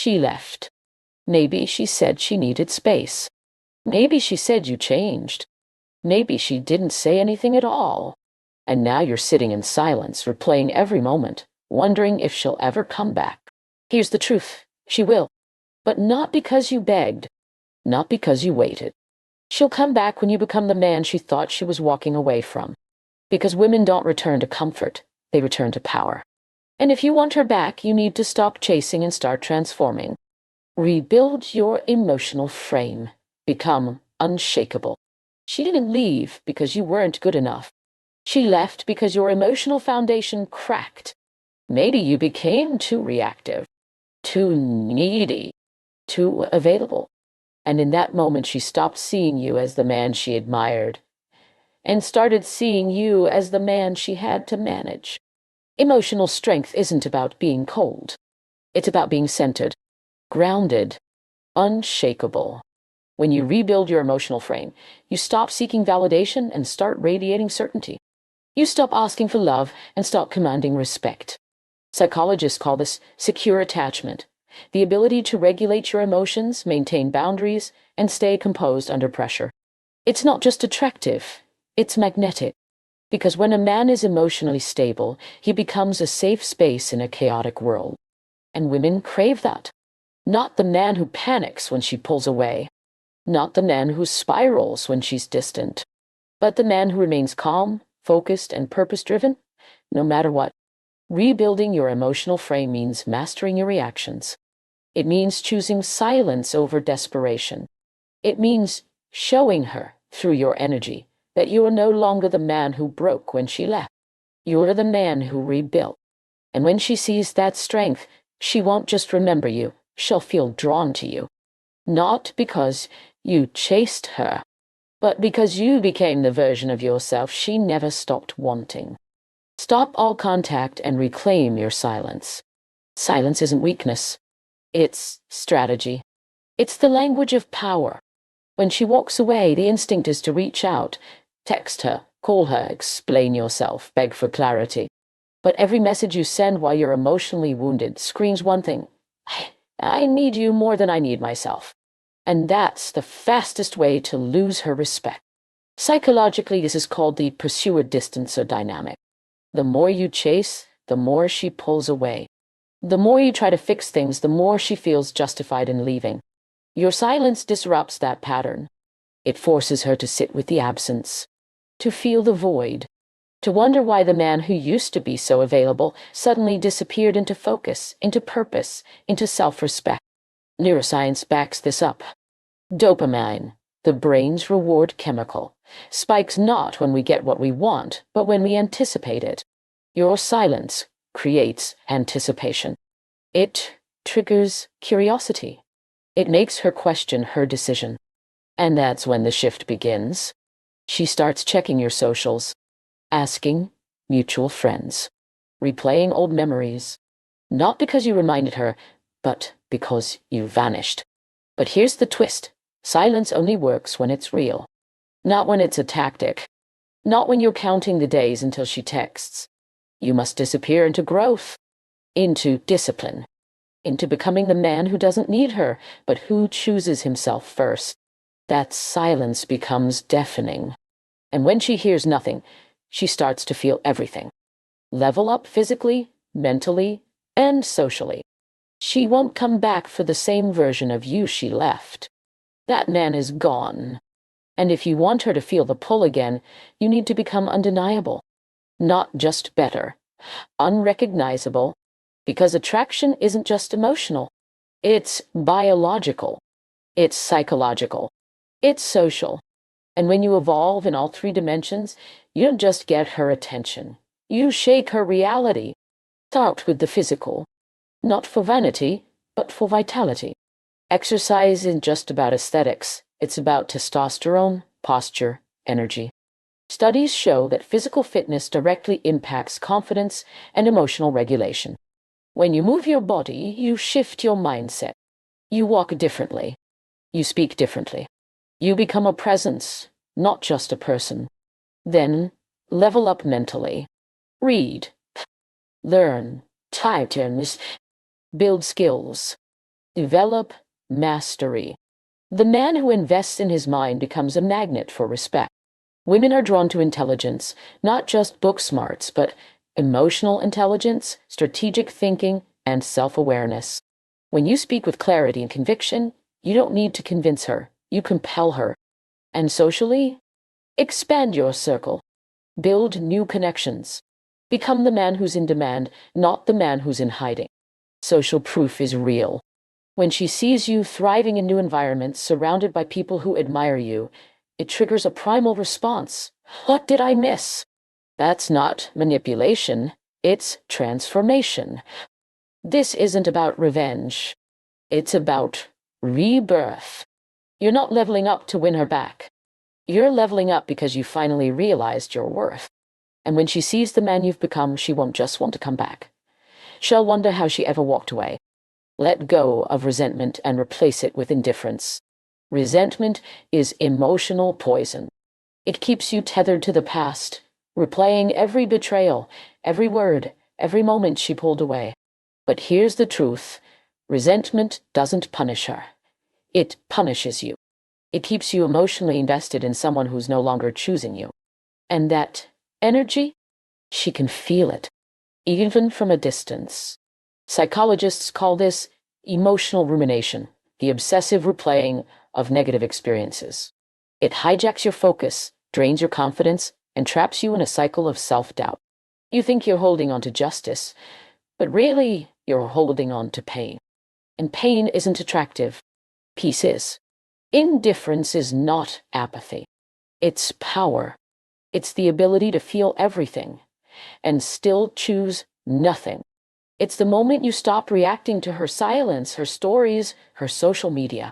She left. Maybe she said she needed space. Maybe she said you changed. Maybe she didn't say anything at all. And now you're sitting in silence, replaying every moment, wondering if she'll ever come back. Here's the truth. She will. But not because you begged. Not because you waited. She'll come back when you become the man she thought she was walking away from. Because women don't return to comfort. They return to power. And if you want her back, you need to stop chasing and start transforming. Rebuild your emotional frame. Become unshakable. She didn't leave because you weren't good enough. She left because your emotional foundation cracked. Maybe you became too reactive, too needy, too available. And in that moment, she stopped seeing you as the man she admired and started seeing you as the man she had to manage. Emotional strength isn't about being cold. It's about being centered, grounded, unshakable. When you rebuild your emotional frame, you stop seeking validation and start radiating certainty. You stop asking for love and stop commanding respect. Psychologists call this secure attachment, the ability to regulate your emotions, maintain boundaries, and stay composed under pressure. It's not just attractive, it's magnetic. Because when a man is emotionally stable, he becomes a safe space in a chaotic world. And women crave that. Not the man who panics when she pulls away. Not the man who spirals when she's distant. But the man who remains calm, focused, and purpose-driven, no matter what. Rebuilding your emotional frame means mastering your reactions. It means choosing silence over desperation. It means showing her, through your energy, that you are no longer the man who broke when she left. You are the man who rebuilt. And when she sees that strength, she won't just remember you, she'll feel drawn to you. Not because you chased her, but because you became the version of yourself she never stopped wanting. Stop all contact and reclaim your silence. Silence isn't weakness. It's strategy. It's the language of power. When she walks away, the instinct is to reach out, text her, call her, explain yourself, beg for clarity. But every message you send while you're emotionally wounded screams one thing: I need you more than I need myself. And that's the fastest way to lose her respect. Psychologically, this is called the pursuer-distancer dynamic. The more you chase, the more she pulls away. The more you try to fix things, the more she feels justified in leaving. Your silence disrupts that pattern. It forces her to sit with the absence, to feel the void, to wonder why the man who used to be so available suddenly disappeared into focus, into purpose, into self-respect. Neuroscience backs this up. Dopamine, the brain's reward chemical, spikes not when we get what we want, but when we anticipate it. Your silence creates anticipation. It triggers curiosity. It makes her question her decision. And that's when the shift begins. She starts checking your socials, asking mutual friends, replaying old memories, not because you reminded her, but because you vanished. But here's the twist. Silence only works when it's real, not when it's a tactic, not when you're counting the days until she texts. You must disappear into growth, into discipline, into becoming the man who doesn't need her, but who chooses himself first. That silence becomes deafening. And when she hears nothing, she starts to feel everything. Level up physically, mentally, and socially. She won't come back for the same version of you she left. That man is gone. And if you want her to feel the pull again, you need to become undeniable. Not just better. Unrecognizable. Because attraction isn't just emotional. It's biological. It's psychological. It's social. And when you evolve in all three dimensions, you don't just get her attention. You shake her reality. Start with the physical. Not for vanity, but for vitality. Exercise isn't just about aesthetics. It's about testosterone, posture, energy. Studies show that physical fitness directly impacts confidence and emotional regulation. When you move your body, you shift your mindset. You walk differently. You speak differently. You become a presence, not just a person. Then, level up mentally. Read, learn, tighten, build skills. Develop mastery. The man who invests in his mind becomes a magnet for respect. Women are drawn to intelligence, not just book smarts, but emotional intelligence, strategic thinking, and self-awareness. When you speak with clarity and conviction, you don't need to convince her, you compel her. And socially, expand your circle. Build new connections. Become the man who's in demand, not the man who's in hiding. Social proof is real. When she sees you thriving in new environments, surrounded by people who admire you, it triggers a primal response. What did I miss? That's not manipulation, it's transformation. This isn't about revenge. It's about rebirth. You're not leveling up to win her back. You're leveling up because you finally realized your worth. And when she sees the man you've become, she won't just want to come back. She'll wonder how she ever walked away. Let go of resentment and replace it with indifference. Resentment is emotional poison. It keeps you tethered to the past, replaying every betrayal, every word, every moment she pulled away. But here's the truth. Resentment doesn't punish her. It punishes you. It keeps you emotionally invested in someone who's no longer choosing you. And that energy, she can feel it, even from a distance. Psychologists call this emotional rumination, the obsessive replaying of negative experiences. It hijacks your focus, drains your confidence, and traps you in a cycle of self-doubt. You think you're holding on to justice, but really you're holding on to pain. And pain isn't attractive. Peace is. Indifference is not apathy. It's power. It's the ability to feel everything and still choose nothing. It's the moment you stop reacting to her silence, her stories, her social media.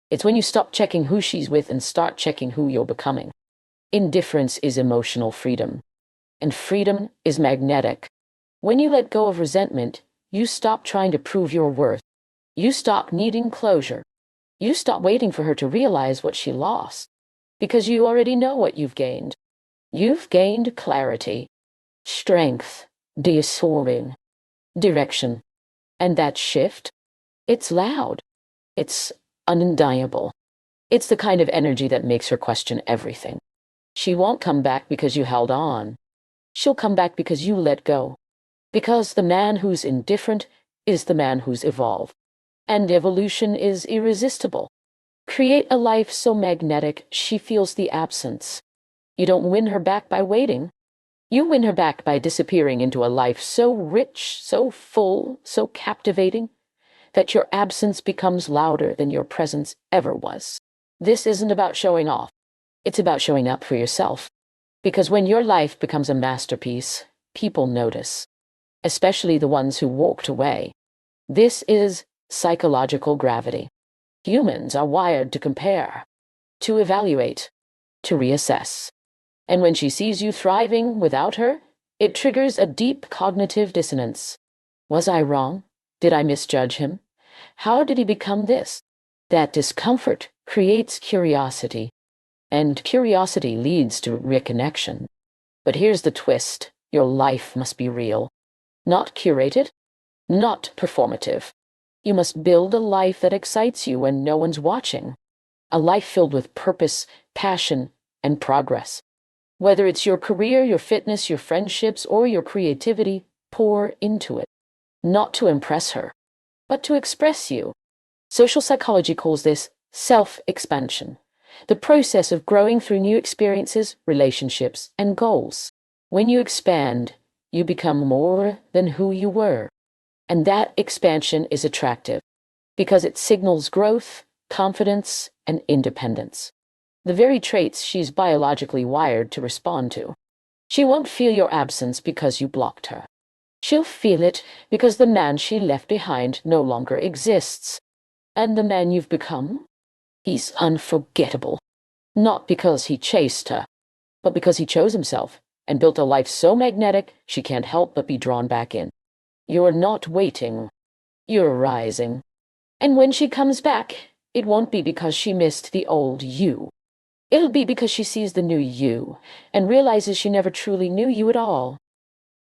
It's when you stop checking who she's with and start checking who you're becoming. Indifference is emotional freedom, and freedom is magnetic. When you let go of resentment, you stop trying to prove your worth. You stop needing closure. You stop waiting for her to realize what she lost, because you already know what you've gained. You've gained clarity, strength, dissolving, direction. And that shift, it's loud. It's undeniable. It's the kind of energy that makes her question everything. She won't come back because you held on. She'll come back because you let go. Because the man who's indifferent is the man who's evolved. And evolution is irresistible. Create a life so magnetic she feels the absence. You don't win her back by waiting. You win her back by disappearing into a life so rich, so full, so captivating, that your absence becomes louder than your presence ever was. This isn't about showing off. It's about showing up for yourself. Because when your life becomes a masterpiece, people notice, especially the ones who walked away. This is psychological gravity. Humans are wired to compare, to evaluate, to reassess. And when she sees you thriving without her, it triggers a deep cognitive dissonance. Was I wrong? Did I misjudge him? How did he become this? That discomfort creates curiosity, and curiosity leads to reconnection. But here's the twist. Your life must be real. Not curated, not performative. You must build a life that excites you when no one's watching. A life filled with purpose, passion, and progress. Whether it's your career, your fitness, your friendships, or your creativity, pour into it. Not to impress her, but to express you. Social psychology calls this self-expansion, the process of growing through new experiences, relationships, and goals. When you expand, you become more than who you were. And that expansion is attractive because it signals growth, confidence, and independence. The very traits she's biologically wired to respond to. She won't feel your absence because you blocked her. She'll feel it because the man she left behind no longer exists. And the man you've become? He's unforgettable. Not because he chased her, but because he chose himself and built a life so magnetic she can't help but be drawn back in. You're not waiting. You're rising. And when she comes back, it won't be because she missed the old you. It'll be because she sees the new you and realizes she never truly knew you at all.